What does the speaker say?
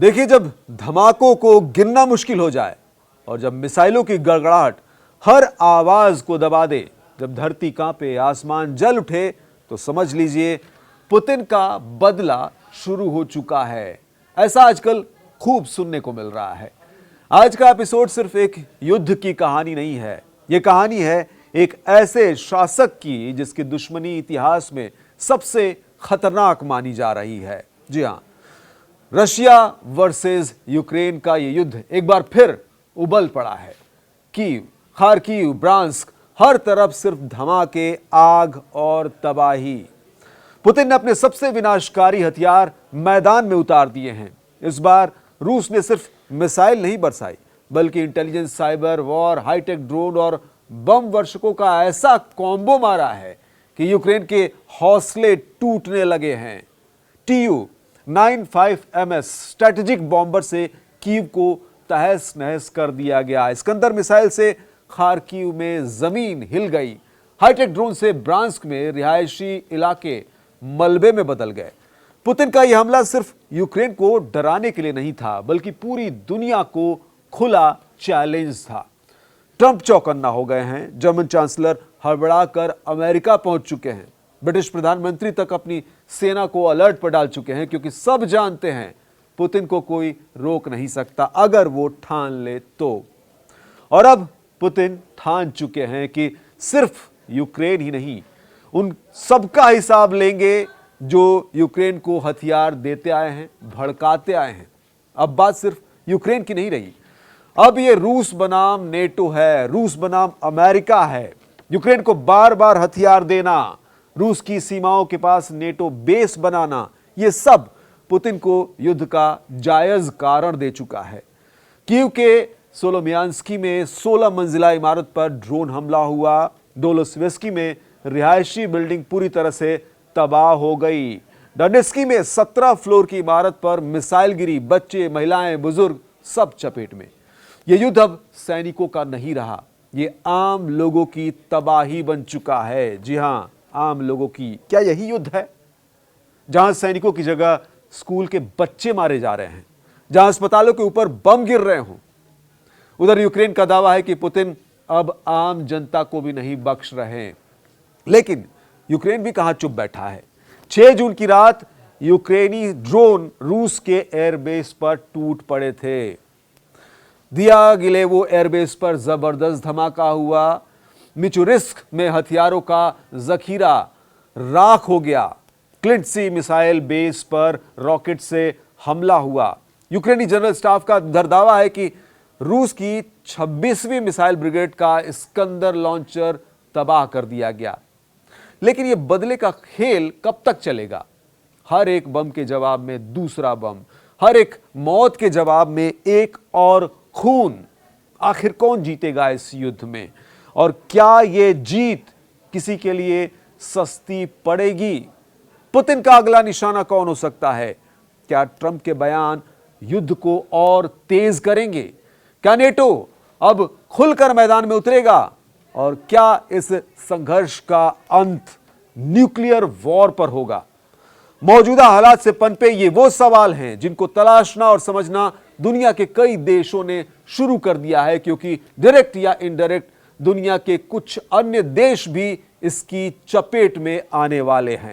देखिए, जब धमाकों को गिनना मुश्किल हो जाए और जब मिसाइलों की गड़गड़ाहट हर आवाज को दबा दे, जब धरती कांपे, आसमान जल उठे, तो समझ लीजिए पुतिन का बदला शुरू हो चुका है। ऐसा आजकल खूब सुनने को मिल रहा है। आज का एपिसोड सिर्फ एक युद्ध की कहानी नहीं है, यह कहानी है एक ऐसे शासक की जिसकी दुश्मनी इतिहास में सबसे खतरनाक मानी जा रही है। जी हां, रशिया वर्सेस यूक्रेन का यह युद्ध एक बार फिर उबल पड़ा है। कीव, खार्किव, ब्रांस्क, हर तरफ सिर्फ धमाके, आग और तबाही। पुतिन ने अपने सबसे विनाशकारी हथियार मैदान में उतार दिए हैं। इस बार रूस ने सिर्फ मिसाइल नहीं बरसाई, बल्कि intelligence, cyber war, hitech drone और बम वर्षकों का ऐसा कॉम्बो मारा है कि यूक्रेन के हौसले टूटने लगे हैं। Tu-95MS स्ट्रेटेजिक बॉम्बर से कीव को तहस नहस कर दिया गया। इस्कंदर मिसाइल से खार्किव में जमीन हिल गई। हाईटेक ड्रोन से ब्रांस्क में रिहायशी इलाके मलबे में बदल गए। पुतिन का यह हमला सिर्फ यूक्रेन को डराने के लिए नहीं था, बल्कि पूरी दुनिया को खुला चैलेंज था। ट्रंप चौकन्ना हो गए हैं, जर्मन चांसलर हड़बड़ाकर अमेरिका पहुंच चुके हैं, ब्रिटिश प्रधानमंत्री तक अपनी सेना को अलर्ट पर डाल चुके हैं, क्योंकि सब जानते हैं पुतिन को कोई रोक नहीं सकता अगर वो ठान ले तो। और अब पुतिन ठान चुके हैं कि सिर्फ यूक्रेन ही नहीं, उन सबका हिसाब लेंगे जो यूक्रेन को हथियार देते आए हैं, भड़काते आए हैं। अब बात सिर्फ यूक्रेन की नहीं रही, अब ये रूस बनाम नेटो है, रूस बनाम अमेरिका है। यूक्रेन को बार बार हथियार देना, रूस की सीमाओं के पास नेटो बेस बनाना, ये सब पुतिन को युद्ध का जायज कारण दे चुका है। कीव के सोलोमियांस्की में 16 मंजिला इमारत पर ड्रोन हमला हुआ। डोलोस्वेस्की में रिहायशी बिल्डिंग पूरी तरह से तबाह हो गई। डोनेस्की में 17 फ्लोर की इमारत पर मिसाइल गिरी, बच्चे, महिलाएं, बुजुर्ग सब चपेट में। यह युद्ध अब सैनिकों का नहीं रहा, यह आम लोगों की तबाही बन चुका है। जी हां, आम लोगों की। क्या यही युद्ध है जहां सैनिकों की जगह स्कूल के बच्चे मारे जा रहे हैं, जहां अस्पतालों के ऊपर बम गिर रहे हों? उधर यूक्रेन का दावा है कि पुतिन अब आम जनता को भी नहीं बख्श रहे। लेकिन यूक्रेन भी कहां चुप बैठा है। 6 जून की रात यूक्रेनी ड्रोन रूस के एयरबेस पर टूट पड़े थे। दिया गिलेवो एयरबेस पर जबरदस्त धमाका हुआ। मिचुरिस्क में हथियारों का जखीरा राख हो गया। क्लिंटसी मिसाइल बेस पर रॉकेट से हमला हुआ। यूक्रेनी जनरल स्टाफ का दावा है कि रूस की 26वीं मिसाइल ब्रिगेड का इस्कंदर लॉन्चर तबाह कर दिया गया। लेकिन यह बदले का खेल कब तक चलेगा? हर एक बम के जवाब में दूसरा बम, हर एक मौत के जवाब में एक और खून। आखिर कौन जीतेगा इस युद्ध में? और क्या यह जीत किसी के लिए सस्ती पड़ेगी? पुतिन का अगला निशाना कौन हो सकता है? क्या ट्रंप के बयान युद्ध को और तेज करेंगे? क्या नेटो अब खुलकर मैदान में उतरेगा? और क्या इस संघर्ष का अंत न्यूक्लियर वॉर पर होगा? मौजूदा हालात से पनपे ये वो सवाल हैं जिनको तलाशना और समझना दुनिया के कई देशों ने शुरू कर दिया है, क्योंकि डायरेक्ट या इनडायरेक्ट दुनिया के कुछ अन्य देश भी इसकी चपेट में आने वाले हैं।